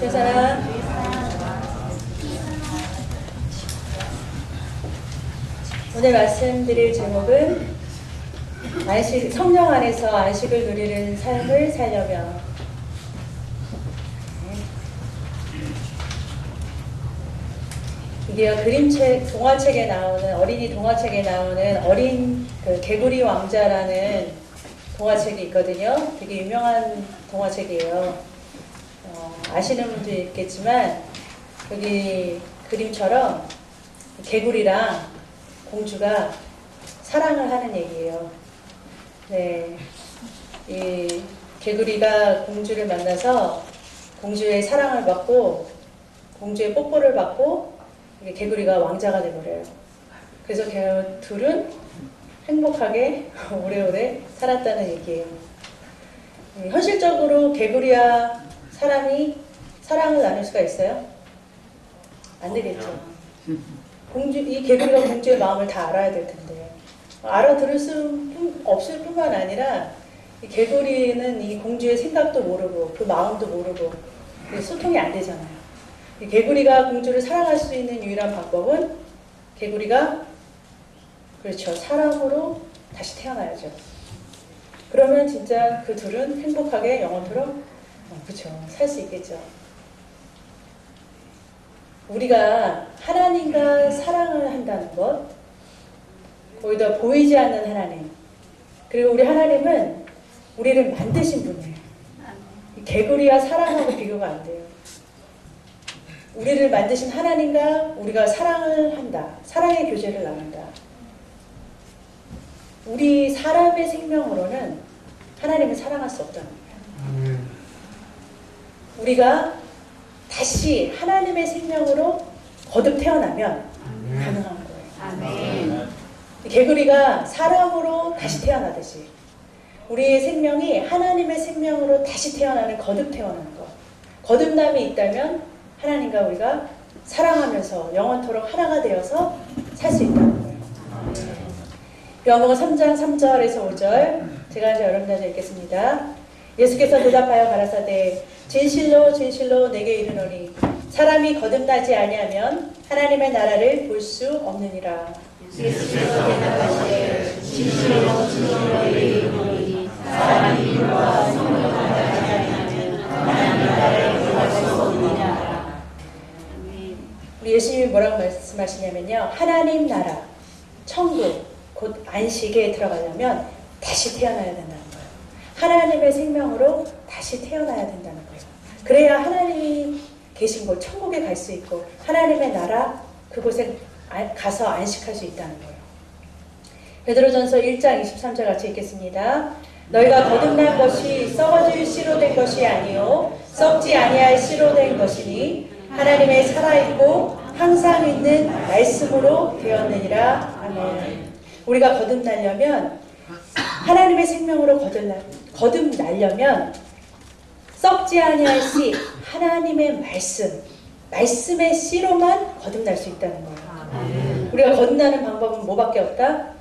있는 사람? 오늘 말씀드릴 제목은 성령 안에서 안식을 누리는 삶을 살려면. 이게요, 그림책, 동화책에 나오는, 어린이 동화책에 나오는 어린 개구리 왕자라는 동화책이 있거든요. 되게 유명한 동화책이에요. 아시는 분도 있겠지만, 여기 그림처럼 개구리랑 공주가 사랑을 하는 얘기예요. 네. 이 개구리가 공주를 만나서 공주의 사랑을 받고, 공주의 뽀뽀를 받고, 개구리가 왕자가 돼버려요. 그래서 둘은 행복하게 오래오래 살았다는 얘기예요. 현실적으로 개구리와 사람이 사랑을 나눌 수가 있어요? 안 되겠죠. 이 개구리가 공주의 마음을 다 알아야 될 텐데, 알아들을 수 없을 뿐만 아니라 이 개구리는 이 공주의 생각도 모르고 그 마음도 모르고 소통이 안 되잖아요. 개구리가 공주를 사랑할 수 있는 유일한 방법은 개구리가, 그렇죠, 사람으로 다시 태어나야죠. 그러면 진짜 그 둘은 행복하게 영원토록 그렇죠, 살 수 있겠죠. 우리가 하나님과 사랑을 한다는 것, 거기다 보이지 않는 하나님, 그리고 우리 하나님은 우리를 만드신 분이에요. 개구리와 사랑하고 비교가 안 돼요. 우리를 만드신 하나님과 우리가 사랑을 한다. 사랑의 교제를 나눈다. 우리 사람의 생명으로는 하나님을 사랑할 수 없다는 거예요. 우리가 다시 하나님의 생명으로 거듭 태어나면 가능한 거예요. 아멘. 개구리가 사람으로 다시 태어나듯이 우리의 생명이 하나님의 생명으로 다시 태어나는, 거듭 태어나는 것. 거듭남이 있다면 하나님과 우리가 사랑하면서 영원토록 하나가 되어서 살 수 있다는 거예요. 요한복음 3장 3절에서 5절, 제가 이제 여러분들한테 읽겠습니다. 예수께서 대답하여 가라사대 진실로 진실로 내게 이르노니 사람이 거듭나지 아니하면 하나님의 나라를 볼 수 없느니라. 예수께서 대답하시되 진실로 진실로 내게 이르노니 사람이 물과 성령을 받지 아니하면 하나님의 나라를 볼 수 없느니라. 우리 예수님이 뭐라고 말씀하시냐면요, 하나님 나라, 천국, 곧 안식에 들어가려면 다시 태어나야 된다는 거예요. 하나님의 생명으로 다시 태어나야 된다는 거예요. 그래야 하나님이 계신 곳, 천국에 갈 수 있고 하나님의 나라, 그곳에 가서 안식할 수 있다는 거예요. 베드로전서 1장 23절 같이 읽겠습니다. 너희가 거듭난 것이 썩어질 씨로 된 것이 아니요 썩지 아니할 씨로 된 것이니 하나님의 살아있고 항상 있는 말씀으로 되었느니라. 아멘. 우리가 거듭나려면, 하나님의 생명으로 거듭나려면 썩지 아니할 씨, 하나님의 말씀의 씨로만 거듭날 수 있다는 거예요. 아멘. 우리가 거듭나는 방법은 뭐밖에 없다?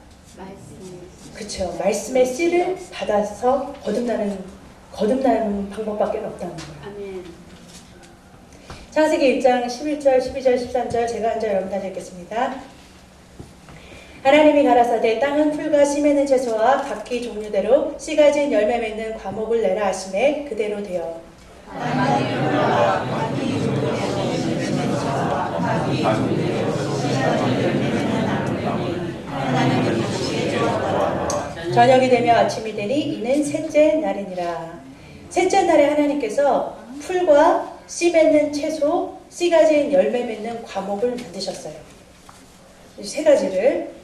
그렇죠. 말씀의 씨를 받아서 거듭나는 방법밖에 없다는 거예요. 아멘. 창세기 1장 11절, 12절, 13절 제가 앉아 여러분들 읽겠습니다. 하나님이 가라사대 땅은 풀과 씨 맺는 채소와 각기 종류대로 씨 가진 열매 맺는 과목을 내라 하시매 그대로 되어. 저녁이 되며 아침이 되니 이는 셋째 날이니라. 셋째 날에 하나님께서 풀과 씨 맺는 채소, 씨 가진 열매 맺는 과목을 만드셨어요. 이 세 가지를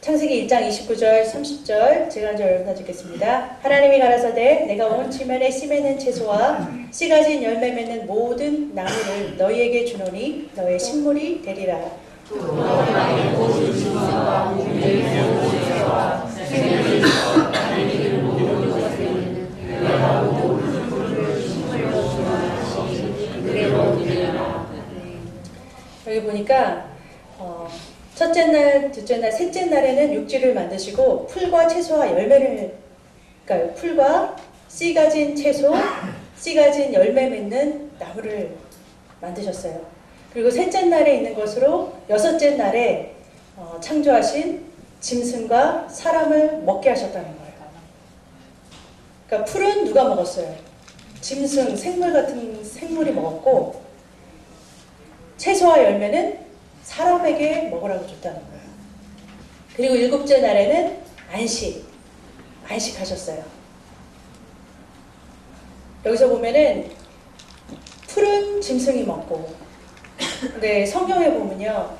창세기 1장 29절, 30절 제가 먼저 여러분들 읽겠습니다. 하나님이 가라사대 내가 온 지면에 씨 맺는 채소와 씨 가진 열매 맺는 모든 나무를 너희에게 주노니 너의 식물이 되리라. 여기 보니까 첫째 날, 둘째 날, 셋째 날에는 육지를 만드시고 풀과 채소와 열매를, 그러니까 풀과 씨 가진 채소, 씨 가진 열매 맺는 나무를 만드셨어요. 그리고 셋째 날에 있는 것으로 여섯째 날에 창조하신 짐승과 사람을 먹게 하셨다는 거예요. 그러니까 풀은 누가 먹었어요? 짐승, 생물 같은 생물이 먹었고, 채소와 열매는 사람에게 먹으라고 줬다는 거예요. 그리고 일곱째 날에는 안식하셨어요. 여기서 보면은 풀은 짐승이 먹고, 근데 성경에 보면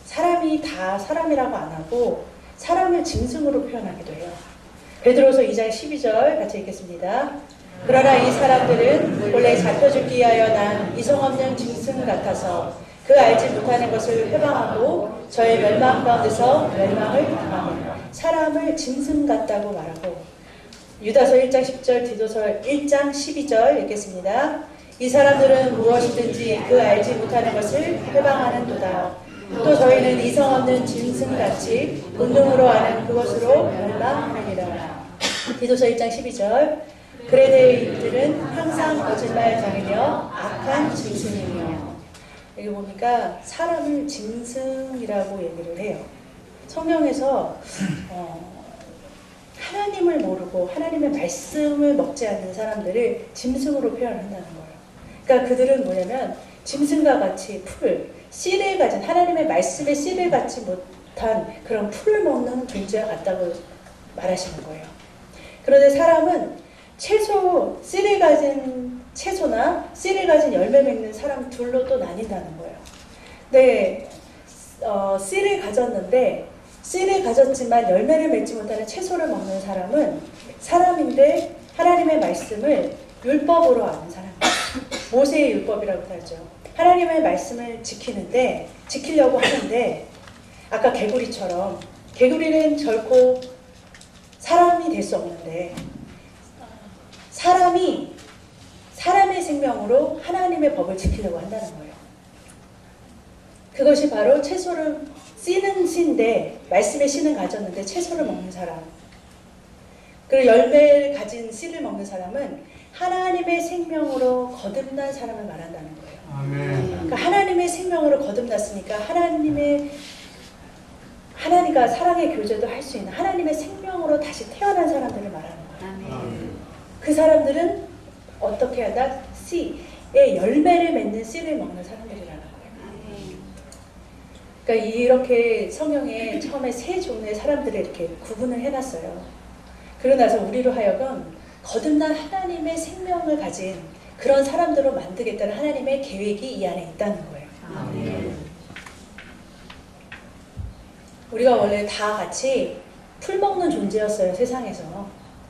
사람이 다 사람이라고 안 하고 사람을 짐승으로 표현하기도 해요. 베드로서 2장 12절 같이 읽겠습니다. 그러나 이 사람들은 원래 잡혀죽기 위하여 난 이성 없는 짐승 같아서 그 알지 못하는 것을 회방하고 저의 멸망 가운데서 멸망을 당하며 사람을 짐승 같다고 말하고, 유다서 1장 10절, 디도서 1장 12절 읽겠습니다. 이 사람들은 무엇이든지 그 알지 못하는 것을 회방하는도다. 또 저희는 이성 없는 짐승같이 본능으로 아는 그것으로 멸망하느니라. 디도서 1장 12절. 그래 이들은 항상 거짓말 당하며 악한 짐승이며. 여기 보니까 사람을 짐승이라고 얘기를 해요. 성경에서 하나님을 모르고 하나님의 말씀을 먹지 않는 사람들을 짐승으로 표현한다는 거예요. 그러니까 그들은 뭐냐면 짐승과 같이 씨를 가진, 하나님의 말씀의 씨를 갖지 못한 그런 풀을 먹는 존재와 같다고 말하시는 거예요. 그런데 사람은 씨를 가진 채소나 씨를 가진 열매 맺는 사람 둘로 또 나뉜다는 거예요. 네, 씨를 가졌지만 열매를 맺지 못하는 채소를 먹는 사람은 사람인데 하나님의 말씀을 율법으로 아는 사람이에요. 모세의 율법이라고 하죠. 하나님의 말씀을 지키려고 하는데, 아까 개구리처럼 개구리는 결코 사람이 될 수 없는데 사람의 생명으로 하나님의 법을 지키려고 한다는 거예요. 그것이 바로 채소를 씨는 씨인데, 말씀의 씨는 가졌는데 채소를 먹는 사람, 그리고 열매를 가진 씨를 먹는 사람은 하나님의 생명으로 거듭난 사람을 말한다는 거예요. 아멘. 그러니까 하나님의 생명으로 거듭났으니까 하나님과 사랑의 교제도 할 수 있는 하나님의 생명으로 다시 태어난 사람들을 말하는 거예요. 아멘. 그 사람들은 어떻게 한다? 씨의 열매를 맺는 씨를 먹는 사람들이라는 거예요. 그러니까 이렇게 성경에 처음에 세 종류의 사람들을 이렇게 구분을 해놨어요. 그러고 나서 우리로 하여금 거듭난 하나님의 생명을 가진 그런 사람들로 만들겠다는 하나님의 계획이 이 안에 있다는 거예요. 아멘. 우리가 원래 다 같이 풀 먹는 존재였어요. 세상에서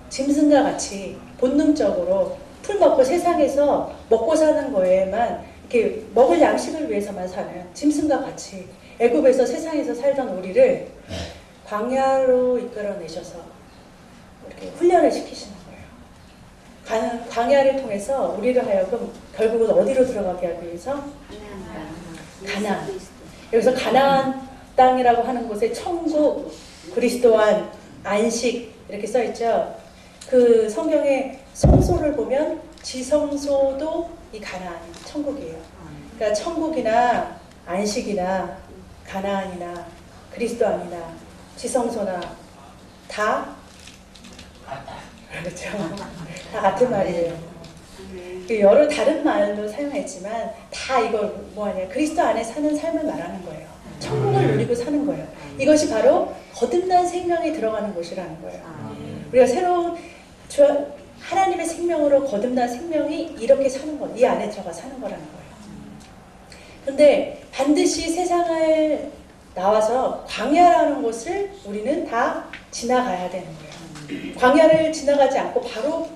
짐승과 같이 본능적으로 풀 먹고 세상에서 먹고 사는 거에만 이렇게 먹을 양식을 위해서만 사는 짐승과 같이 애굽에서 세상에서 살던 우리를 광야로 이끌어내셔서 이렇게 훈련을 시키시는 거예요. 광야를 통해서 우리를 하여금 결국은 어디로 들어가게 하기 위해서? 가나안. 여기서 가나안 땅이라고 하는 곳에 천국, 그리스도 안, 안식 이렇게 써 있죠. 그 성경의 성소를 보면 지성소도 이 가나안, 천국이에요. 그러니까 천국이나 안식이나 가나안이나 그리스도 안이나 지성소나 다 그렇죠. 다 같은 말이에요. 여러 다른 말로 사용했지만 다 이걸 뭐하냐, 그리스도 안에 사는 삶을 말하는 거예요. 천국을 누리고 사는 거예요. 이것이 바로 거듭난 생명이 들어가는 곳이라는 거예요. 우리가 새로운 하나님의 생명으로 거듭난 생명이 이렇게 사는 것, 이 안에 들어가 사는 거라는 거예요. 근데 반드시 세상을 나와서 광야라는 곳을 우리는 다 지나가야 되는 거예요. 광야를 지나가지 않고 바로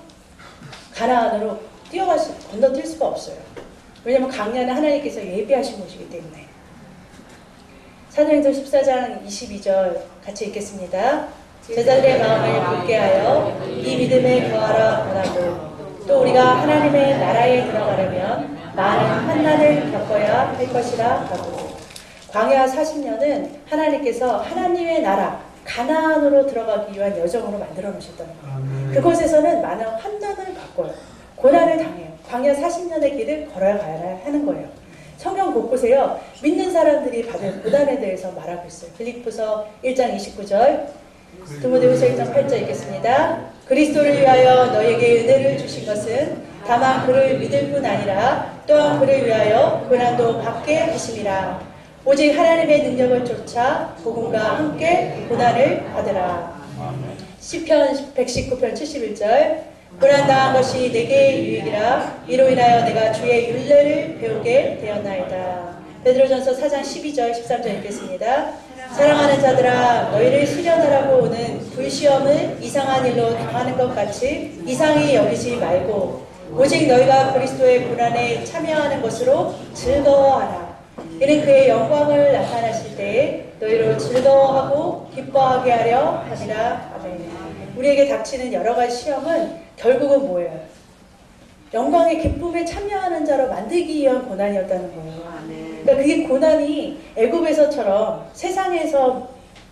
가나안으로 건너뛸 수가 없어요. 왜냐하면 광야는 하나님께서 예비하신 곳이기 때문에. 사도행전 14장 22절 같이 읽겠습니다. 제자들의 마음을 굳게 하여 이 믿음에 거하라 원하고, 또 우리가 하나님의 나라에 들어가려면 많은 환난을 겪어야 할 것이라 하고. 광야 40년은 하나님께서 하나님의 나라, 가나안으로 들어가기 위한 여정으로 만들어 놓으셨다는 거예요. 그곳에서는 많은 환난을 겪어요. 고난을 당해요. 광야 40년의 길을 걸어야 가야 하는 거예요. 성경 곳곳에요. 믿는 사람들이 받은 고난에 대해서 말하고 있어요. 빌립보서 1장 29절, 디모데후서 1장 8절 읽겠습니다. 그리스도를 위하여 너에게 은혜를 주신 것은 다만 그를 믿을 뿐 아니라 또한 그를 위하여 고난도 받게 하심이라. 오직 하나님의 능력을 쫓아 복음과 함께 고난을 받으라. 시편 119편 71절, 고난당한 것이 내게 유익이라. 이로 인하여 내가 주의 율례를 배우게 되었나이다. 베드로전서 4장 12절 13절 읽겠습니다. 사랑하는 자들아, 너희를 시련하라고 오는 불시험을 이상한 일로 당하는 것 같이 이상히 여기지 말고 오직 너희가 그리스도의 고난에 참여하는 것으로 즐거워하라. 이는 그의 영광을 나타나실 때에 너희를 즐거워하고 기뻐하게 하려 함이라. 아멘. 우리에게 닥치는 여러 가지 시험은 결국은 뭐예요? 영광의 기쁨에 참여하는 자로 만들기 위한 고난이었다는 거예요. 그러니까 그게 고난이 애굽에서처럼 세상에서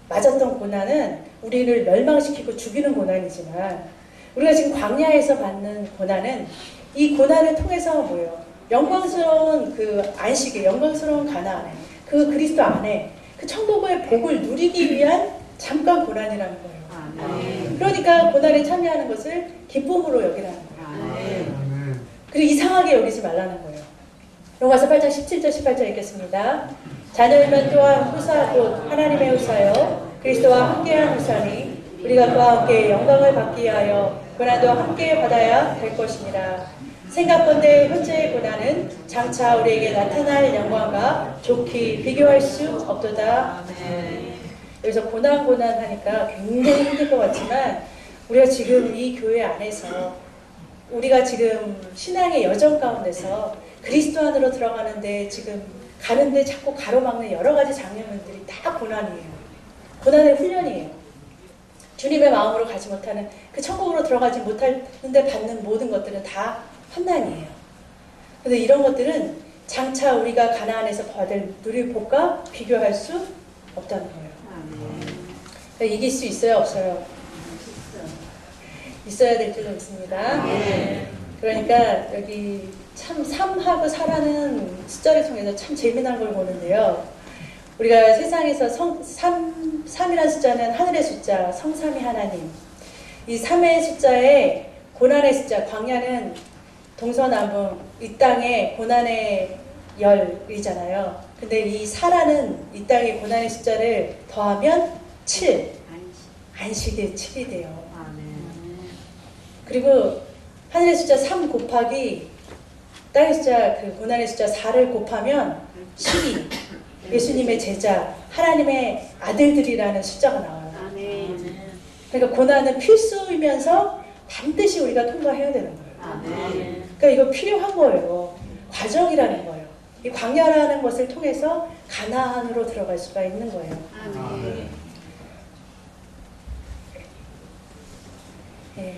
맞았던 고난은 우리를 멸망시키고 죽이는 고난이지만 우리가 지금 광야에서 받는 고난은 이 고난을 통해서 뭐예요? 영광스러운 그 안식에, 영광스러운 가나안에, 그 그리스도 안에 그 천국의 복을 누리기 위한 잠깐 고난이라는 거예요. 그러니까 고난에 참여하는 것을 기쁨으로 여기라는 거예요. 그리고 이상하게 여기지 말라는 거예요. 로마서 8장 17절 18절 읽겠습니다. 자녀이면 또한 후사 곧 하나님의 후사요 그리스도와 함께한 후사니 우리가 그와 함께 영광을 받기 위하여 고난도 함께 받아야 될 것입니다. 생각건대 현재의 고난은 장차 우리에게 나타날 영광과 좋게 비교할 수 없도다. 여기서 고난 하니까 굉장히 힘들 것 같지만 우리가 지금 이 교회 안에서 우리가 지금 신앙의 여정 가운데서 그리스도 안으로 들어가는데 지금 가는데 자꾸 가로막는 여러 가지 장면들이 다 고난이에요. 고난의 훈련이에요. 주님의 마음으로 가지 못하는 그 천국으로 들어가지 못하는데 받는 모든 것들은 다 환난이에요. 그런데 이런 것들은 장차 우리가 가나안에서 받을 누릴 복과 비교할 수 없다는 거예요. 그러니까 이길 수 있어요, 없어요? 있어야 될 줄로 믿습니다. 그러니까 여기 참 3하고 4라는 숫자를 통해서 참 재미난 걸 보는데요. 우리가 세상에서 3이라는 숫자는 하늘의 숫자, 성삼위 하나님. 이 3의 숫자에 고난의 숫자, 광야는 동서남북, 이 땅에 고난의 열이잖아요. 근데 이 4라는 이 땅의 고난의 숫자를 더하면 7. 안식의 7이 돼요. 그리고 하늘의 숫자 3 곱하기 땅의 숫자, 그 고난의 숫자 4를 곱하면 12. 예수님의 제자, 하나님의 아들들이라는 숫자가 나와요. 그러니까 고난은 필수이면서 반드시 우리가 통과해야 되는 거예요. 그러니까 이거 필요한 거예요. 과정이라는 거예요. 이 광야라는 것을 통해서 가나안으로 들어갈 수가 있는 거예요. 네.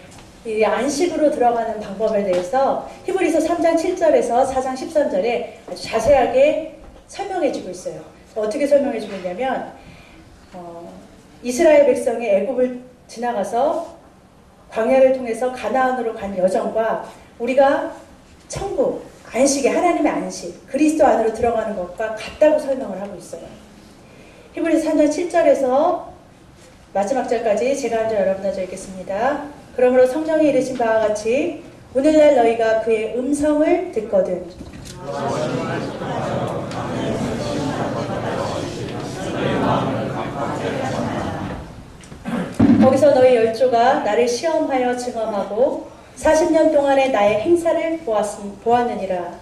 이 안식으로 들어가는 방법에 대해서 히브리서 3장 7절에서 4장 13절에 아주 자세하게 설명해주고 있어요. 어떻게 설명해주고 있냐면 이스라엘 백성이 애굽을 지나가서 광야를 통해서 가나안으로 간 여정과 우리가 천국, 안식의 하나님의 안식, 그리스도 안으로 들어가는 것과 같다고 설명을 하고 있어요. 히브리서 3장 7절에서 마지막 절까지 제가 먼저 여러분 먼저 읽겠습니다. 그러므로 성경에 이르신 바와 같이 오늘날 너희가 그의 음성을 듣거든 거기서 너희 열조가 나를 시험하여 증언하고 40년 동안의 나의 행사를 보았느니라.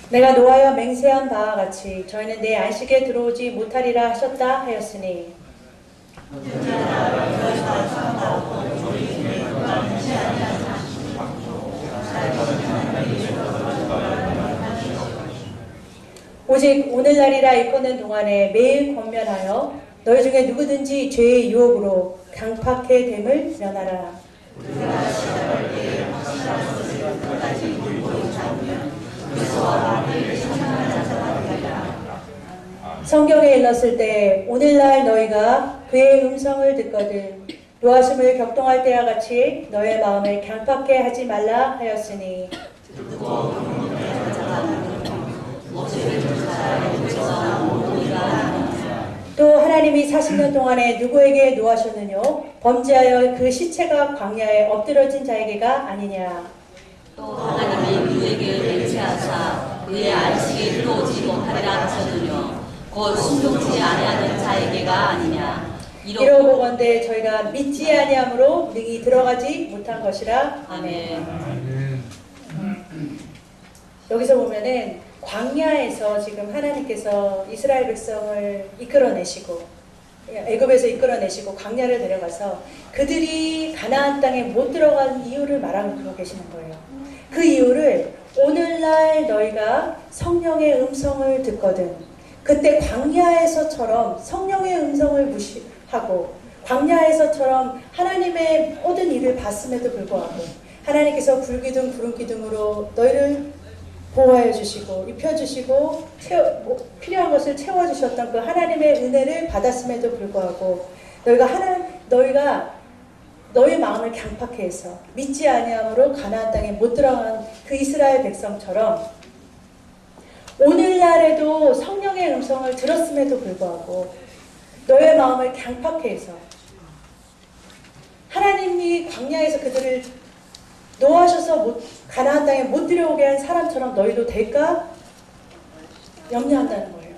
내가 노하여 맹세한 바와 같이 저희는 내 안식에 들어오지 못하리라 하셨다 하였으니 오직 오늘날이라 일컫는 동안에 매일 권면하여 너희 중에 누구든지 죄의 유혹으로 강팍해 됨을 면하라. 성경에 일렀을 때 오늘날 너희가 그의 음성을 듣거든 노하심을 격동할 때와 같이 너의 마음을 강팍해 하지 말라 하였으니 또 하나님이 40년 동안에 누구에게 노하셨느뇨 범죄하여 그 시체가 광야에 엎드러진 자에게가 아니냐. 또 하나님이 그에게 맹세하사 그의 안식에 들어오지 못하리라 하셨느뇨 곧 순종치 아니하는 자에게가 아니냐. 이러보건대 저희가 믿지 아니함으로 능히 들어가지 못한 것이라. 아멘. 여기서 보면은 광야에서 지금 하나님께서 이스라엘 백성을 이끌어내시고 애굽에서 이끌어내시고 광야를 내려가서 그들이 가나안 땅에 못 들어간 이유를 말하고 계시는 거예요. 그 이유를 오늘날 너희가 성령의 음성을 듣거든 그때 광야에서처럼 성령의 음성을 무시하고 광야에서처럼 하나님의 모든 일을 봤음에도 불구하고 하나님께서 불기둥 구름기둥으로 너희를 보호해 주시고 입혀주시고 필요한 것을 채워주셨던 그 하나님의 은혜를 받았음에도 불구하고 너희가 너희 마음을 강팍해 해서 믿지 아니함으로 가나안 땅에 못 들어간 그 이스라엘 백성처럼 오늘날에도 성령의 음성을 들었음에도 불구하고 너의 마음을 강팍해 해서 하나님이 광야에서 그들을 노하셔서 가나안 땅에 못 들여오게 한 사람처럼 너희도 될까? 염려한다는 거예요.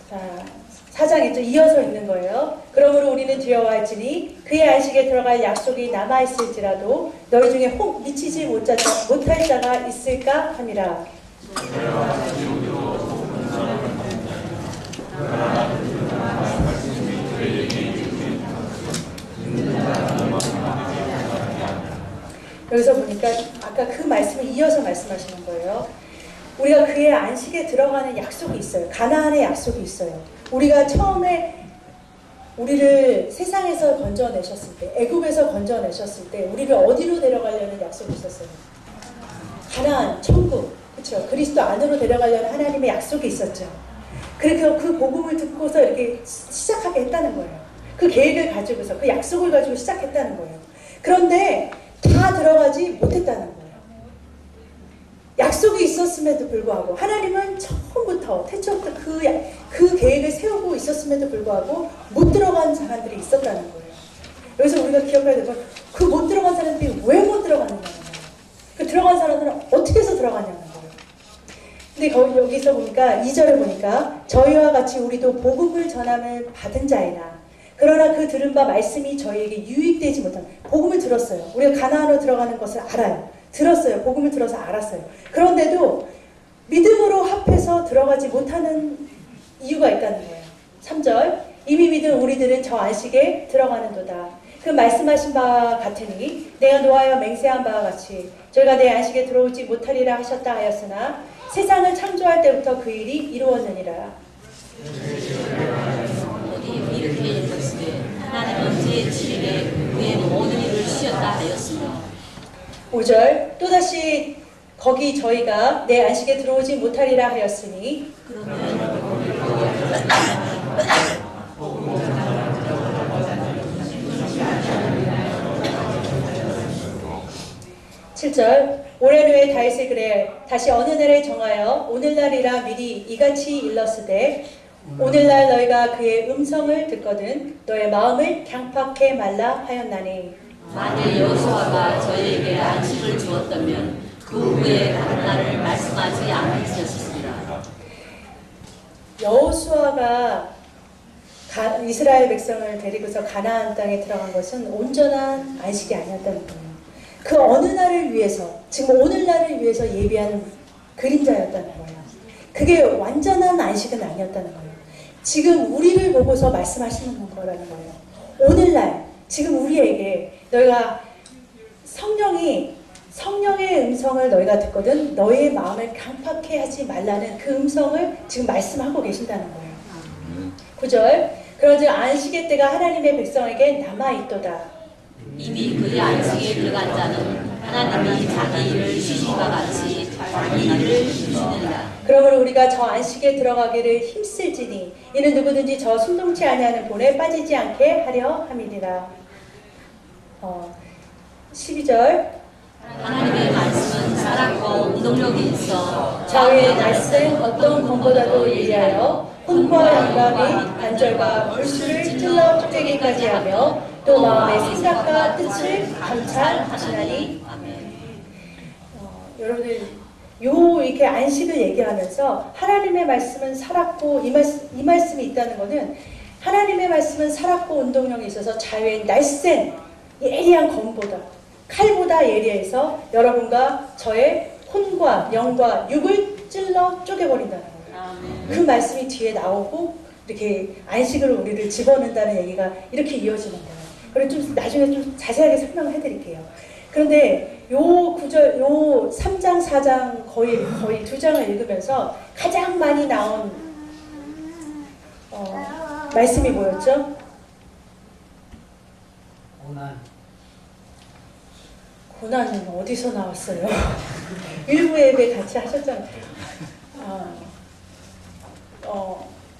자, 4장에 또 이어서 있는 거예요. 그러므로 우리는 두려워할지니 그의 안식에 들어갈 약속이 남아있을지라도 너희 중에 혹 미치지 못할 자가 있을까 함이라. 여기서 보니까 아까 그 말씀을 이어서 말씀하시는 거예요. 우리가 그의 안식에 들어가는 약속이 있어요. 가나안의 약속이 있어요. 우리가 처음에 우리를 세상에서 건져내셨을 때, 애굽에서 건져내셨을 때 우리를 어디로 데려가려는 약속이 있었어요? 가나안, 천국, 그렇죠? 그리스도 안으로 데려가려는 하나님의 약속이 있었죠. 그래서 그 복음을 듣고서 이렇게 시작하게 했다는 거예요. 그 계획을 가지고서 그 약속을 가지고 시작했다는 거예요. 그런데 다 들어가지 못했다는 거예요. 약속이 있었음에도 불구하고 하나님은 처음부터 태초부터 그 계획을 세우고 있었음에도 불구하고 못 들어간 사람들이 있었다는 거예요. 여기서 우리가 기억해야 될 건 그 못 들어간 사람들이 왜 못 들어갔느냐는 거예요. 그 들어간 사람들은 어떻게 해서 들어갔냐는 거예요. 근데 여기서 보니까 2절에 보니까 저희와 같이 우리도 복음을 전함을 받은 자이나 그러나 그 들은 바 말씀이 저희에게 유익되지 못한 복음을 들었어요. 우리가 가나안으로 들어가는 것을 알아요. 들었어요. 복음을 들어서 알았어요. 그런데도 믿음으로 합해서 들어가지 못하는 이유가 있다는 거예요. 3절 이미 믿은 우리들은 저 안식에 들어가는도다. 그 말씀하신 바와 같으니 내가 노하여 맹세한 바와 같이 저희가 내 안식에 들어오지 못하리라 하셨다 하였으나 세상을 창조할 때부터 그 일이 이루었느니라. 이렇게 읽었으되 하나님은 제7일에 그의 모든 일을 쉬었다 하였으며 5절 또다시 거기 저희가 내 안식에 들어오지 못하리라 하였으니 그러면 7절 오랜 후에 다윗이 그래 다시 어느 날에 정하여 오늘날이라 미리 이같이 일렀으되 오늘날 너희가 그의 음성을 듣거든 너의 마음을 강팍해 말라 하였나니 만일 여호수아가 저희에게 안식을 주었다면 그 후에 다른 날을 말씀하지 않으셨으리라. 여호수아가 이스라엘 백성을 데리고서 가나안 땅에 들어간 것은 온전한 안식이 아니었다는 거예요. 그 어느 날을 위해서 지금 오늘날을 위해서 예비한 그림자였다는 거예요. 그게 완전한 안식은 아니었다는 거예요. 지금 우리를 보고서 말씀하시는 거라는 거예요. 오늘날 지금 우리에게 너희가 성령의 음성을 너희가 듣거든 너희의 마음을 강팍해 하지 말라는 그 음성을 지금 말씀하고 계신다는 거예요. 9절 그러즉 안식의 때가 하나님의 백성에게 남아있도다. 이미 그의 안식에 들어간 자는 하나님이 자기 일을 주시기와 같이 자기 일을 주시느니라. 그러므로 우리가 저 안식에 들어가기를 힘쓸지니 이는 누구든지 저 순동치 아니하는 본에 빠지지 않게 하려 함이니라. 12절 하나님의 말씀은 살았고 운동력이 있어 자위의 말씀 어떤 검보다도 예리하여 혼과 영감이 관절과 불수를 찔러 쪼개기까지 하며 또 마음의 생각과 뜻을 감찰하시나니. 여러분들 이렇게 안식을 얘기하면서 하나님의 말씀은 살았고 이 말씀이 있다는 것은 하나님의 말씀은 살았고 운동력이 있어서 자유의 날쌘 예리한 검보다 칼보다 예리해서 여러분과 저의 혼과 영과 육을 찔러 쪼개버린다는 거예요. 그 말씀이 뒤에 나오고 이렇게 안식으로 우리를 집어넣는다는 얘기가 이렇게 이어지는 거예요. 그래서 좀 나중에 좀 자세하게 설명을 해드릴게요. 그런데 요 구절, 요 3장, 4장 거의 2장을 읽으면서 가장 많이 나온 말씀이 뭐였죠? 고난은 어디서 나왔어요? 일부 예배 같이 하셨잖아요.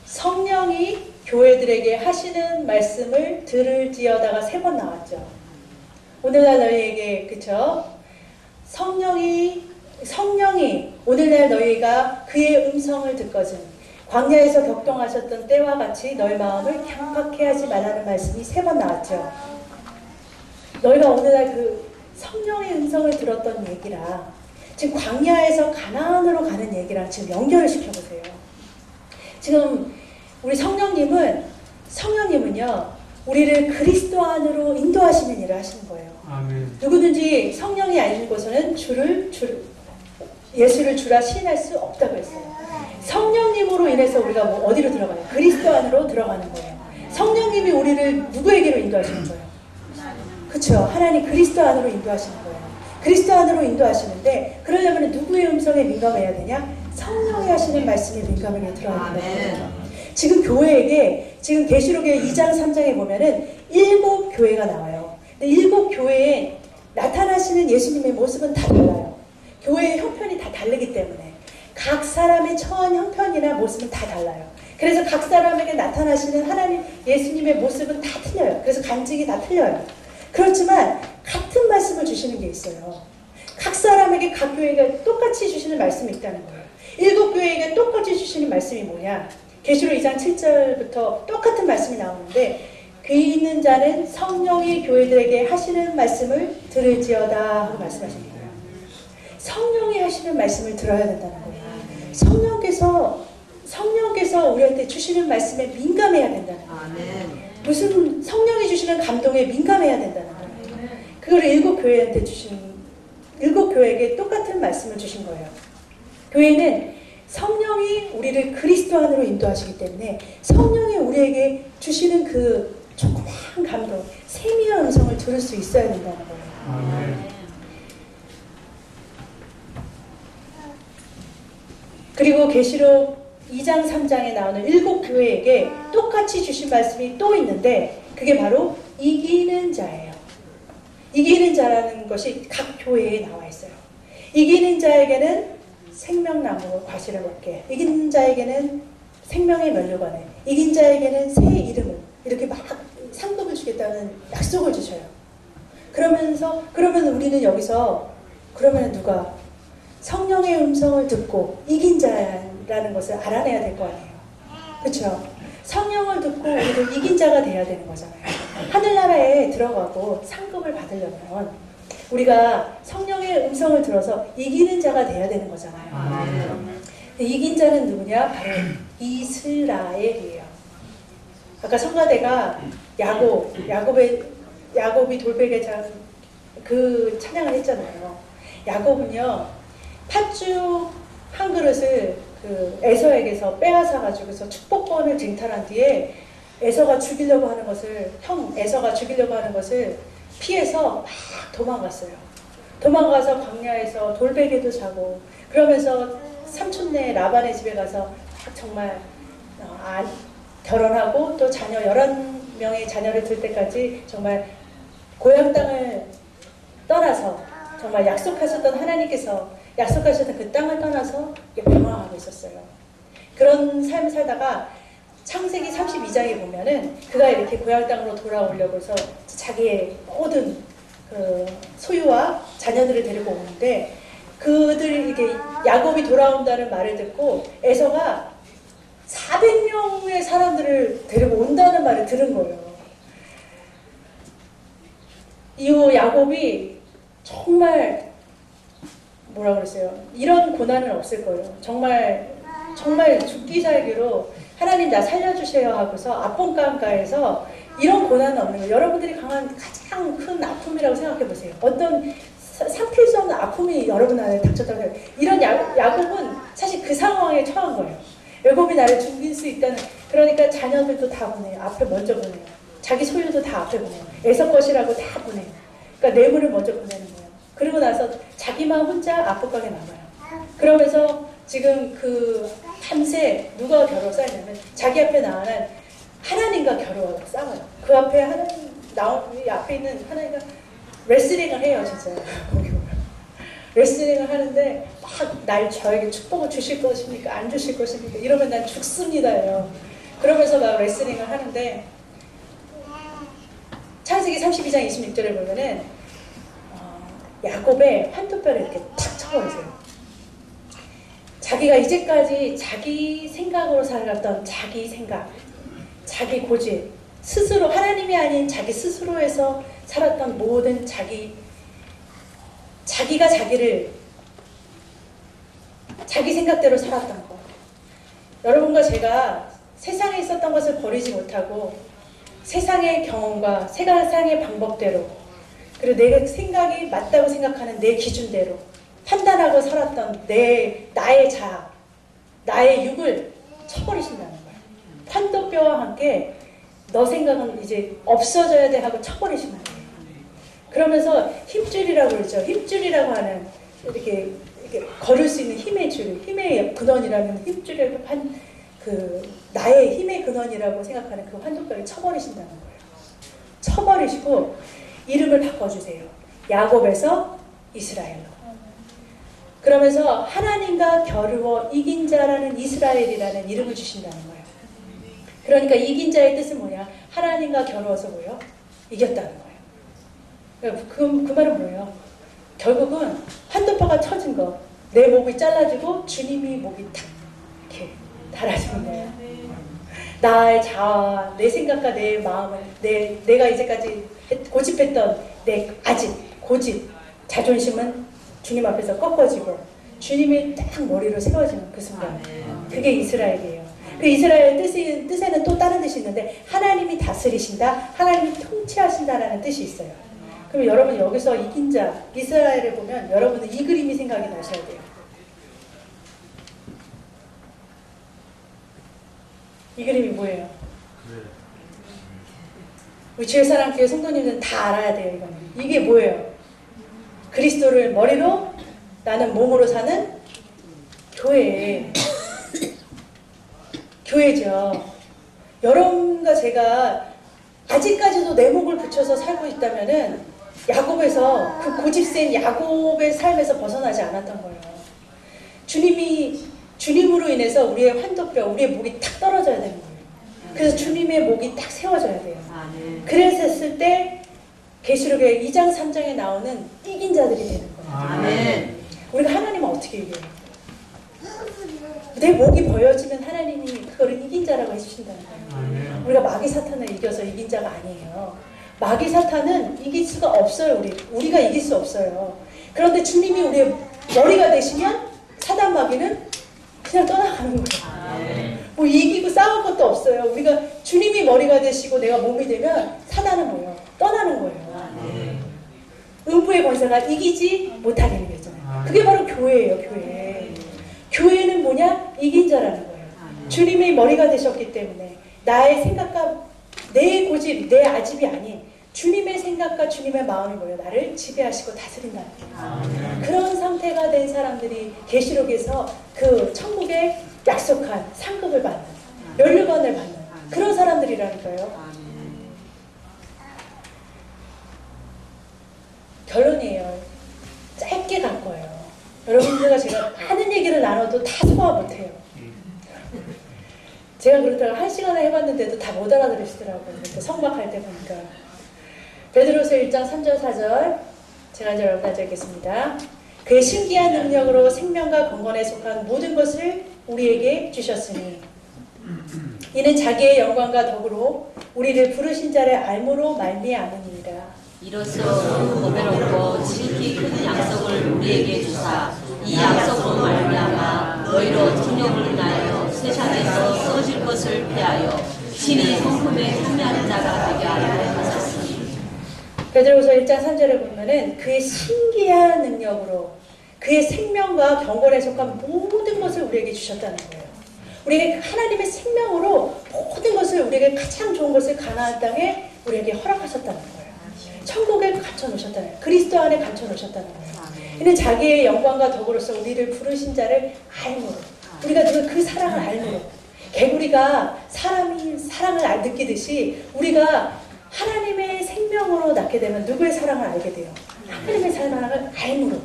성령이 교회들에게 하시는 말씀을 들을지어다가 3번 나왔죠. 오늘날 너희에게, 그쵸? 성령이 오늘날 너희가 그의 음성을 듣거든 광야에서 격동하셨던 때와 같이 너희 마음을 강팍해 하지 말라는 말씀이 3번 나왔죠. 너희가 오늘날 그 성령의 음성을 들었던 얘기랑 지금 광야에서 가나안으로 가는 얘기랑 지금 연결을 시켜보세요. 지금 우리 성령님은요 우리를 그리스도 안으로 인도하시는 일을 하시는 거예요. 아멘. 누구든지 성령이 아니고서는 예수를 주라 시인할 수 없다고 했어요. 성령님으로 인해서 우리가 어디로 들어가요? 그리스도 안으로 들어가는 거예요. 성령님이 우리를 누구에게로 인도하시는 거예요? 그렇죠. 하나님 그리스도 안으로 인도하시는 거예요. 그리스도 안으로 인도하시는데 그러려면 누구의 음성에 민감해야 되냐? 성령이 하시는 말씀에 민감하게 들어야 된다. 지금 교회에게 지금 계시록의 2장 3장에 보면은 7교회가 나와요. 근데 7교회에 나타나시는 예수님의 모습은 다 달라요. 교회의 형편이 다 다르기 때문에 각 사람의 처한 형편이나 모습은 다 달라요. 그래서 각 사람에게 나타나시는 하나님 예수님의 모습은 다 틀려요. 그래서 간증이 다 틀려요. 그렇지만 같은 말씀을 주시는 게 있어요. 각 사람에게 각 교회가 똑같이 주시는 말씀이 있다는 거예요. 7교회에게 똑같이 주시는 말씀이 뭐냐? 계시록 2장 7절부터 똑같은 말씀이 나오는데 귀 있는 자는 성령이 교회들에게 하시는 말씀을 들을지어다 하고 말씀하시는 거예요. 성령이 하시는 말씀을 들어야 된다는 거예요. 성령께서 우리한테 주시는 말씀에 민감해야 된다는 거예요. 무슨 성령이 주시는 감동에 민감해야 된다는 거예요. 그걸 7교회한테 주신 7교회에게 똑같은 말씀을 주신 거예요. 교회는 성령이 우리를 그리스도 안으로 인도하시기 때문에 성령이 우리에게 주시는 그 조그만 감동, 세미한 음성을 들을 수 있어야 된다는 거예요. 그리고 계시록 2장 3장에 나오는 7교회에게 똑같이 주신 말씀이 또 있는데 그게 바로 이기는 자예요. 이기는 자라는 것이 각 교회에 나와 있어요. 이기는 자에게는 생명나무 과실을 먹게, 이긴 자에게는 생명의 면류관을, 이긴 자에게는 새 이름을 이렇게 막 상급을 주겠다는 약속을 주셔요. 그러면 우리는 여기서 그러면 누가 성령의 음성을 듣고 이긴 자라는 것을 알아내야 될 거 아니에요. 그렇죠? 성령을 듣고 우리도 이긴 자가 돼야 되는 거잖아요. 하늘나라에 들어가고 상급을 받으려면 우리가 성령의 음성을 들어서 이기는 자가 돼야 되는 거잖아요. 이긴 자는 누구냐? 바로 이스라엘이에요. 아까 성가대가 야곱이 돌베개 잔 그 찬양을 했잖아요. 야곱은요 팥죽 한 그릇을 그 에서에게서 빼앗아 가지고서 축복권을 쟁탈한 뒤에 에서가 죽이려고 하는 것을 피해서 막 도망갔어요. 도망가서 광야에서 돌베개도 자고 그러면서 삼촌네 라반의 집에 가서 막 정말 결혼하고 또 자녀 11명의 자녀를 둘 때까지 정말 고향 땅을 떠나서 정말 약속하셨던 하나님께서 약속하셨던 그 땅을 떠나서 방황하고 있었어요. 그런 삶을 살다가 창세기 32장에 보면은 그가 이렇게 고향 땅으로 돌아오려고 해서 자기의 모든 그 소유와 자녀들을 데리고 오는데 그들이 이게 야곱이 돌아온다는 말을 듣고 에서가 400명의 사람들을 데리고 온다는 말을 들은 거예요. 이후 야곱이 정말 뭐라 그랬어요? 이런 고난은 없을 거예요. 정말 죽기 살기로 하나님 나 살려주세요 하고서 앞봉가에서 이런 고난은 없는 거예요. 여러분들이 강한 가장 큰 아픔이라고 생각해 보세요. 어떤 삼킬 수 없는 아픔이 여러분 안에 닥쳤다고 해요. 이런 야곱은 사실 그 상황에 처한 거예요. 야곱이 나를 죽일 수 있다는, 그러니까 자녀들도 다 보내요. 앞에 먼저 보내요. 자기 소유도 다 앞에 보내요. 에서 것이라고 다 보내요. 그러니까 뇌물을 먼저 보내는 거예요. 그리고 나서 자기만 혼자 앞봉가에 남아요. 그러면서 지금 그 밤새 누가 겨루어 싸우냐면 자기 앞에 나가는 하나님과 겨루어 싸워요. 그 앞에 하나님 이 앞에 있는 하나님과 레슬링을 해요, 진짜. 레슬링을 하는데 막 저에게 축복을 주실 것입니까? 안 주실 것입니까? 이러면 난 죽습니다요. 그러면서 막 레슬링을 하는데 창세기 32장 26절에 보면은 야곱의 환도뼈를 이렇게 탁 쳐버리세요. 자기가 이제까지 자기 생각으로 살았던 자기 생각, 자기 고집, 스스로 하나님이 아닌 자기 스스로에서 살았던 모든 자기가 자기를 자기 생각대로 살았던 것. 여러분과 제가 세상에 있었던 것을 버리지 못하고 세상의 경험과 세상의 방법대로 그리고 내 생각이 맞다고 생각하는 내 기준대로 판단하고 살았던 나의 자아, 나의 육을 쳐버리신다는 거예요. 환도뼈와 함께 너 생각은 이제 없어져야 돼 하고 쳐버리신다는 거예요. 그러면서 힘줄이라고 그러죠. 힘줄이라고 하는 이렇게 걸을 수 있는 힘의 줄, 힘의 근원이라는 힘줄을 나의 힘의 근원이라고 생각하는 그 환도뼈를 쳐버리신다는 거예요. 쳐버리시고 이름을 바꿔주세요. 야곱에서 이스라엘로. 그러면서 하나님과 겨루어 이긴 자라는 이스라엘이라는 이름을 주신다는 거예요. 그러니까 이긴 자의 뜻은 뭐냐? 하나님과 겨루어서 뭐예요? 이겼다는 거예요. 그 말은 뭐예요? 결국은 환도뼈가 쳐진 거, 내 목이 잘라지고 주님이 목이 탁 이렇게 달아지는 거예요. 나의 자아, 내 생각과 내 마음을, 내가 이제까지 고집했던 내 고집, 자존심은 주님 앞에서 꺾어지고 주님이 딱 머리로 세워지는 그 순간, 그게 이스라엘이에요. 그 이스라엘 뜻에는 또 다른 뜻이 있는데 하나님이 다스리신다, 하나님이 통치하신다라는 뜻이 있어요. 그럼 여러분 여기서 이긴 자 이스라엘을 보면 여러분은 이 그림이 생각이 나셔야 돼요. 이 그림이 뭐예요? 우리 주일사랑교회 성도님들은 다 알아야 돼요. 이거는. 이게 뭐예요? 그리스도를 머리로 나는 몸으로 사는 교회죠. 여러분과 제가 아직까지도 내 목을 붙여서 살고 있다면은 야곱에서 그 고집센 야곱의 삶에서 벗어나지 않았던 거예요. 주님으로 인해서 우리의 환도뼈, 우리의 목이 탁 떨어져야 되는 거예요. 그래서 주님의 목이 딱 세워져야 돼요. 그랬을 때 계시록의 2장 3장에 나오는 이긴 자들이 되는 거예요. 아멘. 우리가 하나님은 어떻게 이겨요? 내 목이 보여지면 하나님이 그거를 이긴 자라고 해주신다는 거예요. 우리가 마귀 사탄을 이겨서 이긴 자가 아니에요. 마귀 사탄은 이길 수가 없어요. 우리가 이길 수 없어요. 그런데 주님이 우리의 머리가 되시면 사단 마귀는 그냥 떠나가는 거예요. 뭐 이기고 싸울 것도 없어요. 우리가 주님이 머리가 되시고 내가 몸이 되면 사단은 뭐예요? 떠나는 거예요. 음부의 권세가 이기지 못하게 되는 거잖아요. 그게 바로 교회예요. 교회는 뭐냐? 이긴 자라는 거예요. 주님의 머리가 되셨기 때문에 나의 생각과 내 고집, 내 아집이 아닌 주님의 생각과 주님의 마음이 뭐예요? 나를 지배하시고 다스린다는 거예요. 그런 상태가 된 사람들이 계시록에서 그 천국에 약속한 상급을 받는, 면류관을 받는 그런 사람들이라니까요. 결론이에요. 다 소화 못해요. 제가 그러다가 1시간에 해봤는데도 다 못 알아들으시더라고요. 그때 성박할 때 보니까. 베드로서 1장 3절 4절 제가 이제 여기까지 읽겠습니다. 그의 신기한 능력으로 생명과 건건에 속한 모든 것을 우리에게 주셨으니 이는 자기의 영광과 덕으로 우리를 부르신 자의 알므로 말미암으니이다. 이로써 그 보배롭고 지극히 큰 약속을 우리에게 주사 이 약속으로 말미암아 너희로 정욕을 인하여 세상에서 쏟아질 것을 피하여 신이 성품에 참여하는 자가 되게 하려 하셨으니. 베드로서 1장 3절에 보면은 그의 신기한 능력으로 그의 생명과 경건에 속한 모든 것을 우리에게 주셨다는 거예요. 우리에게 하나님의 생명으로 모든 것을 우리에게 가장 좋은 것을 가나안 땅에 우리에게 허락하셨다는 거예요. 천국에 갖춰놓으셨다는 거예요. 그리스도 안에 갖춰놓으셨다는 거예요. 이는 자기의 영광과 덕으로서 우리를 부르신 자를 알므로 우리가 그 사랑을 알므로 개구리가 사람이 사랑을 느끼듯이 우리가 하나님의 생명으로 낳게 되면 누구의 사랑을 알게 돼요? 하나님의 사랑을 알므로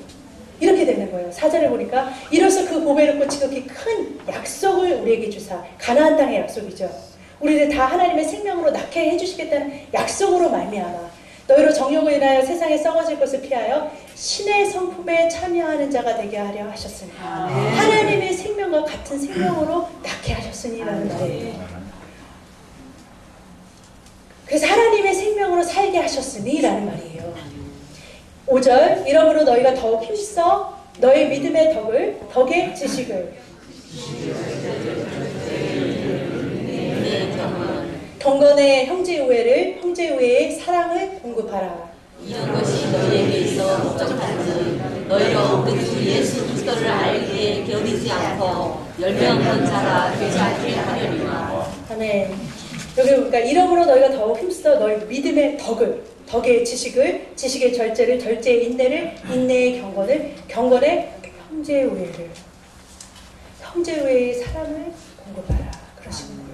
이렇게 되는 거예요. 4절에 보니까 이로써 그 보배롭고 지극히 큰 약속을 우리에게 주사 가나안 땅의 약속이죠. 우리를 다 하나님의 생명으로 낳게 해주시겠다는 약속으로 말미암아 너희로 정욕을 인하여 세상에 썩어질 것을 피하여 신의 성품에 참여하는 자가 되게 하려 하셨으니 하나님의 생명과 같은 생명으로 낳게 하셨으니라는 말이에요. 그래서 하나님의 생명으로 살게 하셨으니라는 말이에요. 5절 이러므로 너희가 더욱 힘써 너의 믿음의 덕의 지식을 경건의 형제 우애의 사랑을 공급하라. 이런 것이 너희에게 있어 목적한지 너희로 그 주 예수 그리스도를 알기에 게으르지 않고 열매 없는 자가 되지 않게 하려니와. 아멘. 여기 보니까 이러므로 너희가 더욱 힘써 너희 믿음의 덕의 지식의 절제를 절제의 인내를 인내의 경건의 형제 우애의 사랑을 공급하라. 그러시는 거예요.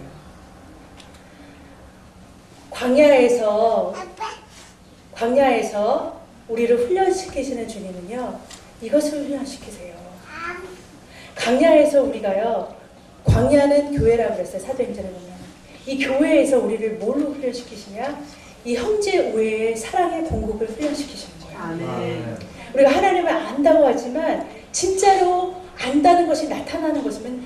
광야에서 우리를 훈련시키시는 주님은요, 이것을 훈련시키세요. 광야에서 우리가요, 광야는 교회라고 그랬어요. 사도행전에 보면. 이 교회에서 우리를 뭘로 훈련시키시냐? 이 형제 우애의 사랑의 공급을 훈련시키시는 거예요. 아멘. 우리가 하나님을 안다고 하지만 진짜로 안다는 것이 나타나는 것이면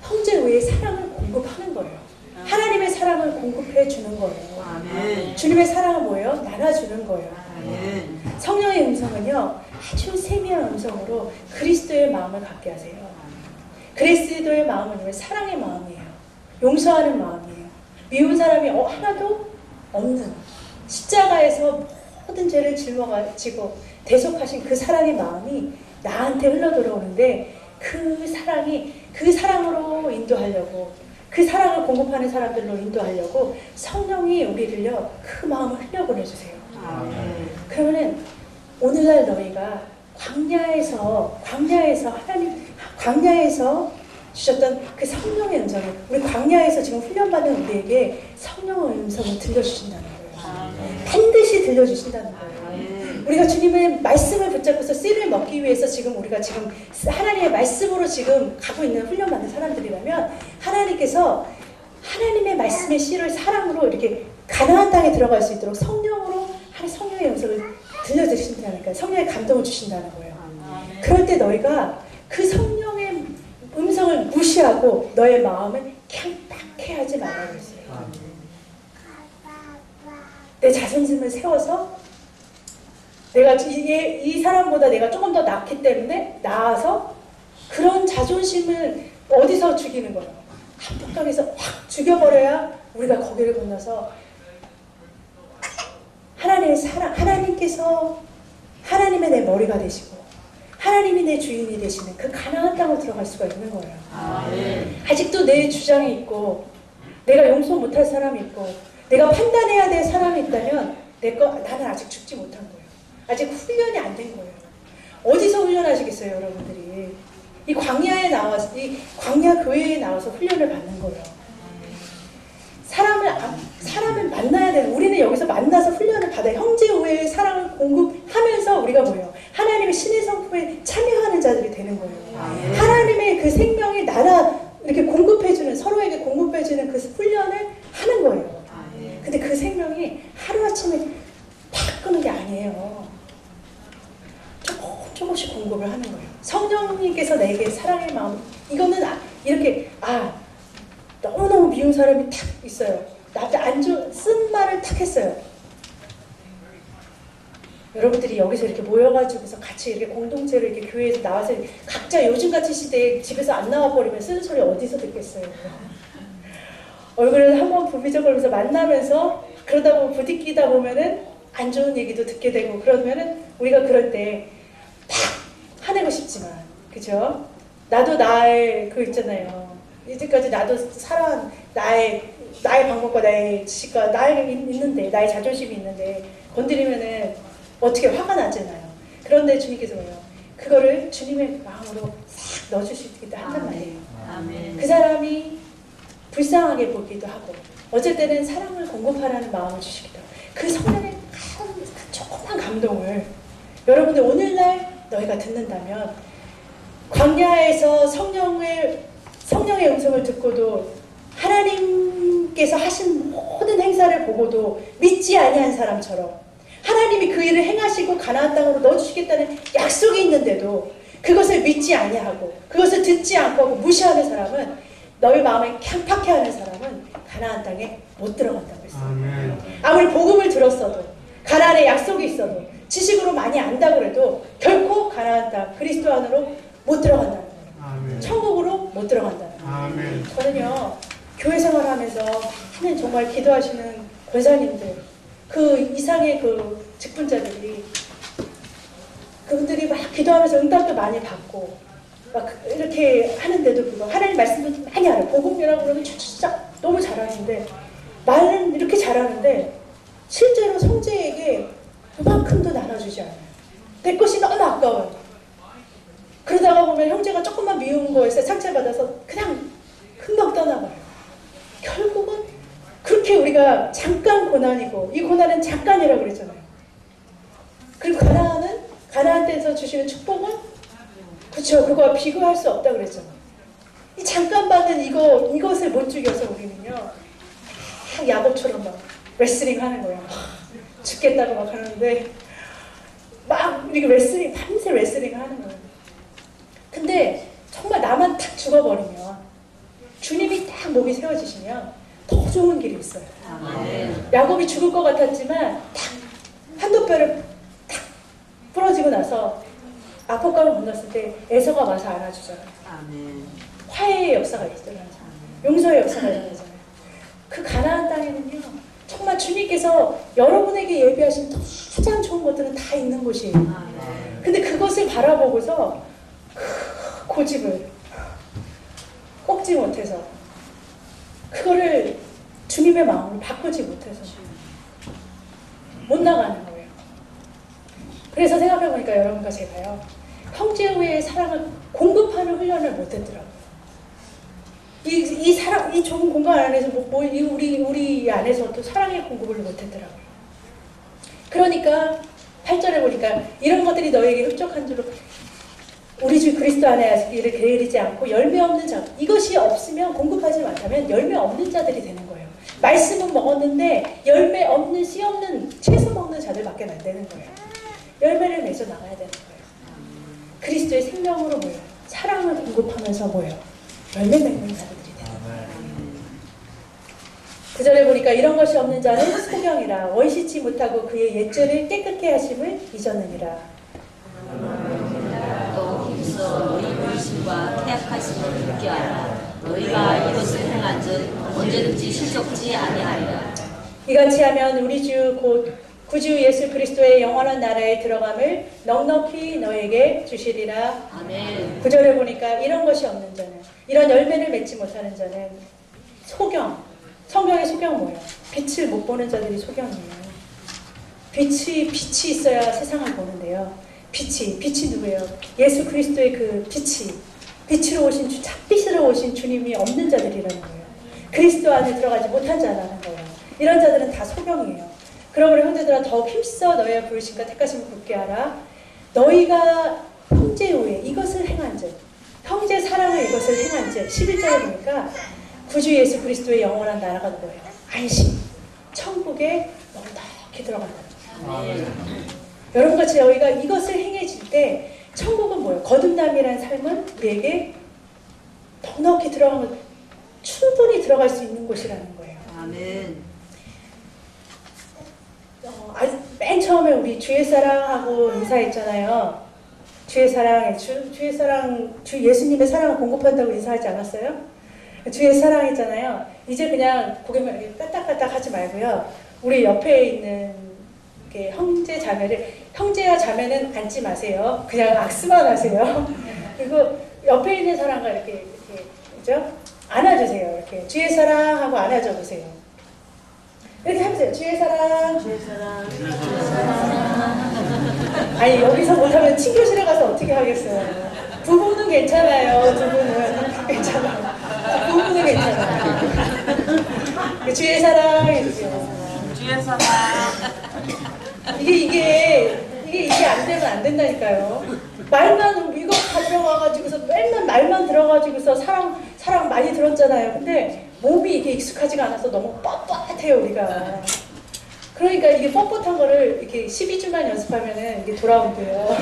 형제 우애의 사랑을 공급하는 거예요. 하나님의 사랑을 공급해 주는 거예요. 아멘. 주님의 사랑은 뭐예요? 나눠주는 거예요. 아멘. 성령의 음성은요, 아주 세미한 음성으로 그리스도의 마음을 갖게 하세요. 그리스도의 마음은 왜 사랑의 마음이에요. 용서하는 마음이에요. 미운 사람이 하나도 없는 십자가에서 모든 죄를 짊어지고 대속하신 그 사랑의 마음이 나한테 흘러 들어오는데 그 사랑으로 인도하려고 그 사랑을 공급하는 사람들로 인도하려고 성령이 우리를요 그 마음을 흘려보내주세요. 그러면은 오늘날 너희가 광야에서 주셨던 그 성령의 음성을 우리 광야에서 지금 훈련받는 우리에게 성령의 음성을 들려주신다는 거예요. 반드시 들려주신다는 거예요. 우리가 주님의 말씀을 붙잡고서 씨를 먹기 위해서 우리가 지금 하나님의 말씀으로 지금 가고 있는 훈련받는 사람들이라면 하나님께서 하나님의 말씀의 씨를 사랑으로 이렇게 가나안 땅에 들어갈 수 있도록 성령으로 성령의 음성을 들려주신다는 거예요. 성령의 감동을 주신다는 거예요. 그럴 때 너희가 그 성령의 음성을 무시하고 너의 마음을 캬팍해 하지 말라고 했어요. 내 자존심을 세워서 내가 이 사람보다 내가 조금 더 낫기 때문에 나아서 그런 자존심을 어디서 죽이는 거예요? 한복강에서 확 죽여버려야 우리가 거기를 건너서 하나님의 사랑, 하나님께서 하나님의 내 머리가 되시고 하나님이 내 주인이 되시는 그 가나안 땅으로 들어갈 수가 있는 거예요. 아직도 내 주장이 있고 내가 용서 못할 사람이 있고 내가 판단해야 될 사람이 있다면 나는 아직 죽지 못한 거예요. 아직 훈련이 안 된 거예요. 어디서 훈련하시겠어요, 여러분들이? 이 광야에 나와서, 이 광야 교회에 나와서 훈련을 받는 거예요. 사람을 만나야 되는, 우리는 여기서 만나서 훈련을 받아요. 형제 우애의 사랑을 공급하면서 우리가 뭐예요? 하나님의 신의 성품에 참여하는 자 자들이 되는 거예요. 하나님의 그 생명이 이렇게 공급해주는, 서로에게 공급해주는 그 훈련을 하는 거예요. 근데 그 생명이 하루아침에 팍 끄는 게 아니에요. 조금씩 공급을 하는 거예요. 성령님께서 내게 사랑의 마음, 이거는 이렇게 너무너무 미운 사람이 탁 있어요. 나한테 쓴 말을 탁 했어요. 여러분들이 여기서 이렇게 모여가지고서 같이 이렇게 공동체로 이렇게 교회에서 나와서 각자 요즘같이 시대에 집에서 안 나와버리면 쓰는 소리 어디서 듣겠어요. 얼굴을 한번 부비적거리면서 만나면서 그러다 보면 부딪히다 보면은 안 좋은 얘기도 듣게 되고 그러면은 우리가 그럴 때 팍 화내고 싶지만, 그죠? 나도 나의 있잖아요. 이제까지 나도 살아온 나의 방법과 나의 지식과 나에게 있는데, 나의 자존심이 있는데 건드리면은 어떻게 화가 나잖아요. 그런데 주님께서 뭐예요? 그거를 주님의 마음으로 싹 넣어줄 수 있게 한단 말이에요. 아멘. 그 사람이 불쌍하게 보기도 하고, 어쩔 때는 사랑을 공급하라는 마음을 주시기도 하고, 그 성령의 그 조그만 감동을 여러분들 오늘날 너희가 듣는다면, 광야에서 성령의 음성을 듣고도 하나님께서 하신 모든 행사를 보고도 믿지 아니한 사람처럼, 하나님이 그 일을 행하시고 가나안 땅으로 넣어주시겠다는 약속이 있는데도 그것을 믿지 아니하고 그것을 듣지 않고 하고 무시하는 사람은, 너희 마음에 캬팍해하는 사람은 가나안 땅에 못 들어간다고 했어요. 아무리 복음을 들었어도, 가나안에 약속이 있어도, 지식으로 많이 안다고 해도 결코 가나안 땅, 그리스도 안으로 못 들어간다는 거예요. 천국으로 못 들어간다는 거예요. 저는요, 교회 생활하면서 하는 정말 기도하시는 권사님들, 그 이상의 그 직분자들이, 그분들이 막 기도하면서 응답도 많이 받고 막 이렇게 하는데도 불구하고 하나님 말씀도 많이 알아요. 복음이라고 그러면 진짜 너무 잘하는데, 말은 이렇게 잘하는데 실제로 형제에게 그만큼도 나눠주지 않아요. 내 것이 너무 아까워요. 그러다가 보면 형제가 조금만 미운 거에서 상처받아서 그냥 금방 떠나가요. 결국은 그렇게 우리가 잠깐 고난이고, 이 고난은 잠깐이라고 그랬잖아요. 그리고 가나안 땅에서 주시는 축복은, 그쵸, 그거와 비교할 수 없다고 그랬잖아요. 이 잠깐 받는 이것을 못 죽여서 우리는요, 막 야곱처럼 막 레슬링 하는 거예요. 죽겠다고 막 하는데 막 이렇게 밤새 레슬링 하는 거예요. 근데 정말 나만 탁 죽어버리면, 주님이 딱 목이 세워지시면 더 좋은 길이 있어요. 야곱이 죽을 것 같았지만 탁 한도뼈를 탁 부러지고 나서 압박감을 건넜을 때 에서가 와서 안아주잖아요. 화해의 역사가 있잖아요. 용서의 역사가 있잖아요. 그 가나안 땅에는요, 정말 주님께서 여러분에게 예비하신 가장 좋은 것들은 다 있는 곳이에요. 근데 그것을 바라보고서 그 고집을 꺾지 못해서, 그거를 주님의 마음을 바꾸지 못해서 못 나가는 거예요. 그래서 생각해보니까 여러분과 제가요, 형제의 사랑을 공급하는 훈련을 못했더라고요. 이 좁은 공간 안에서 우리 안에서도 사랑의 공급을 못했더라고요. 그러니까 8절에 보니까 이런 것들이 너에게 흡족한 줄로 우리 주 그리스도 안에 이를 게으르지 않고 열매 없는 자, 이것이 없으면, 공급하지 못하면 열매 없는 자들이 되는 거예요. 말씀은 먹었는데 열매 없는, 씨 없는, 채소 먹는 자들밖에 안 되는 거예요. 열매를 맺어 나가야 되는 거예요. 그리스도의 생명으로 모여 사랑을 공급하면서 모여 열매 맺는 자들이 되는 거예요. 그 절에 보니까 이런 것이 없는 자는 소경이라, 원시치 못하고 그의 옛죄를 깨끗게 하심을 잊었느니라. 또 힘써 너희 불신과 태약하심을 듣게 하라. 너희가 이것을 행한즉 언제든지 실족지 아니하리라. 이같이 하면 우리 주 곧 구주 예수 그리스도의 영원한 나라에 들어감을 넉넉히 너에게 주시리라. 아멘. 9절에 보니까 이런 것이 없는 자는, 이런 열매를 맺지 못하는 자는 소경. 성경의 소경 뭐예요? 빛을 못 보는 자들이 소경이에요. 빛이 있어야 세상을 보는데요. 빛이 누구예요? 예수 그리스도의 그 빛으로 오신 찻빛으로 오신 주님이 없는 자들이라는 거예요. 그리스도 안에 들어가지 못한 자라는 거예요. 이런 자들은 다 소경이에요. 그러므로 형제들아 더욱 힘써 너희의 부르심과 택하심을 굳게 하라. 너희가 형제 우애 이것을 행한즉 형제 사랑을 이것을 행한즉 11절에 보니까 구주 예수 그리스도의 영원한 나라가 뭐예요? 안식 천국에 넉넉히 들어간다. 여러분과 저희가 이것을 행해질 때 천국은 뭐예요? 거듭남이라는 삶은 우리에게 넉넉히 들어가면 충분히 들어갈 수 있는 곳이라는 거예요. 아멘. 맨 처음에 우리 주의 사랑하고 인사했잖아요. 주의 사랑, 주 예수님의 사랑을 공급한다고 인사하지 않았어요? 주의 사랑했잖아요. 이제 그냥 고개만 이렇게 까딱까딱 하지 말고요. 우리 옆에 있는 이렇게 형제 자매를, 형제와 자매는 앉지 마세요. 그냥 악수만 하세요. 그리고 옆에 있는 사람과 이렇게 그죠? 안아주세요. 이렇게 주의 사랑하고 안아줘 보세요. 이렇게 해보세요. 주의 사랑. 주의 사랑. 아니 여기서 못하면 친교실에 가서 어떻게 하겠어요? 부부는 괜찮아요. 부부는 괜찮아요. 부부는 괜찮아요. 주의 사랑 해주세요. 주의 사랑. 이게 안 되면 안 된다니까요. 말만 이거 다 들어가가지고서 맨날 말만 들어가지고서 사랑 많이 들었잖아요. 근데 몸이 이게 익숙하지가 않아서 너무 뻣뻣해요 우리가. 그러니까 이게 뻣뻣한 거를 이렇게 12주만 연습하면은 이게 돌아온대요.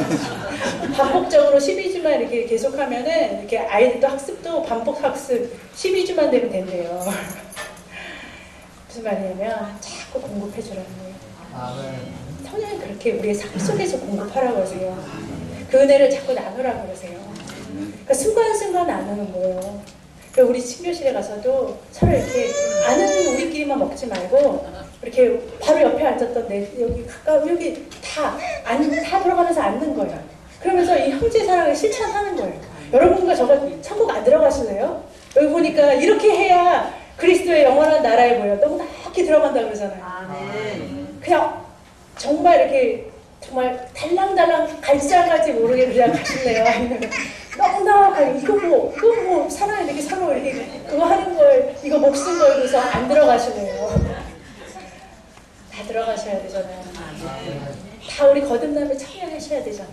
반복적으로 12주만 이렇게 계속하면은 이렇게 아이들도 학습도 반복 학습 12주만 되면 된대요. 무슨 말이냐면 자꾸 공급해주라는 거예요. 성령이 그렇게 우리의 삶 속에서 공급하라고 그러세요. 그 은혜를 자꾸 나누라고 그러세요. 그러니까 순간순간 나누는 거예요. 그러니까 우리 친교실에 가서도 서로 이렇게 아는 우리끼리만 먹지 말고 이렇게 바로 옆에 앉았던 여기 가까운 여기 다 들어가면서 앉는 거예요. 그러면서 이 형제 사랑을 실천하는 거예요. 여러분과 저가 천국 안 들어가실래요? 여기 보니까 이렇게 해야 그리스도의 영원한 나라에 뭐예요? 넉넉히 들어간다 그러잖아요. 아멘. 그냥 정말 이렇게 정말 달랑달랑 갈지갈지 모르게 그냥 가실래요? 아니면 넉넉하게 이거 뭐 사람 이렇게 서로 이렇게 그거 하는 걸 이거 목숨 걸고서 안 들어가실래요? 다 들어가셔야 되잖아요. 다 우리 거듭남에 참여하셔야 되잖아요.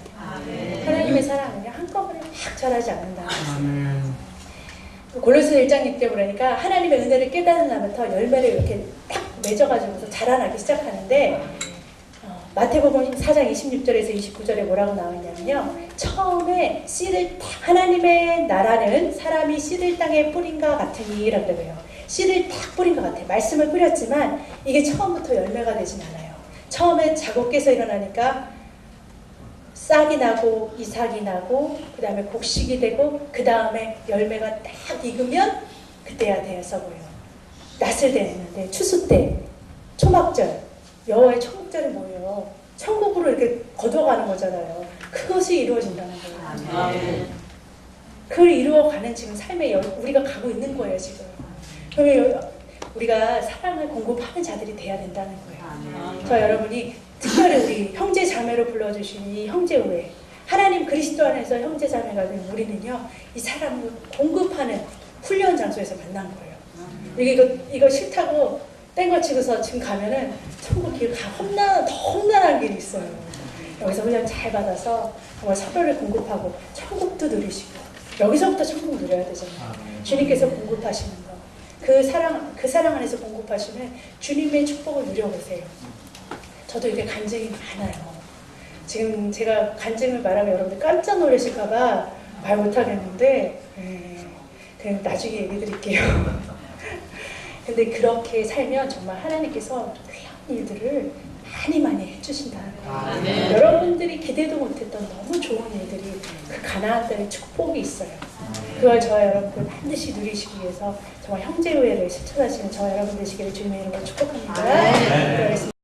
하나님의 사랑은요 한꺼번에 막 자라지 않는다. 골로새 1장 6절 보니까 하나님의 은혜를 깨닫는 날부터 열매를 이렇게 딱 맺어가지고서 자라나기 시작하는데 마태복음 4장 26절에서 29절에 뭐라고 나오냐면요. 처음에 씨를 하나님의 나라는 사람이 씨를 땅에 뿌린과 같으니 라고 그래요. 씨를 딱 뿌린 것 같아요. 말씀을 뿌렸지만 이게 처음부터 열매가 되진 않아요. 처음에 자고 깨서 일어나니까 싹이 나고 이삭이 나고 그 다음에 곡식이 되고 그 다음에 열매가 딱 익으면 그때야 되어서 보여요. 낫을 되는데 추수 때 초막절 여호와의 천국절이 뭐예요? 천국으로 이렇게 거둬가는 거잖아요. 그것이 이루어진다는 거예요. 그걸 이루어가는 지금 삶에 우리가 가고 있는 거예요 지금. 그러면 우리가 사랑을 공급하는 자들이 돼야 된다는 거예요. 저 여러분이 특별히 우리 형제 자매로 불러주신 이 형제 우애 하나님 그리스도 안에서 형제 자매가 된 우리는요 이 사랑을 공급하는 훈련 장소에서 만난 거예요. 이거 싫다고 땡거 치고서 지금 가면은 천국 길 더 험난한 길이 있어요. 여기서 훈련 잘 받아서 정말 서로를 공급하고 천국도 누리시고 여기서부터 천국 누려야 되잖아요. 주님께서 공급하시는 거. 그 사랑 안에서 공급하시는 주님의 축복을 누려보세요. 저도 이게 간증이 많아요. 지금 제가 간증을 말하면 여러분들 깜짝 놀라실까봐 말 못하겠는데 그냥 나중에 얘기 드릴게요. 근데 그렇게 살면 정말 하나님께서 귀한 일들을 많이 해주신다는 거예요. 여러분들이 기대도 못했던 너무 좋은 일들이 그 가나안 땅에 축복이 있어요. 그걸 저와 여러분들 반드시 누리시기 위해서 정말 형제우애를 실천하시는 저와 여러분 되시기를 주님의 이름으로 축복합니다.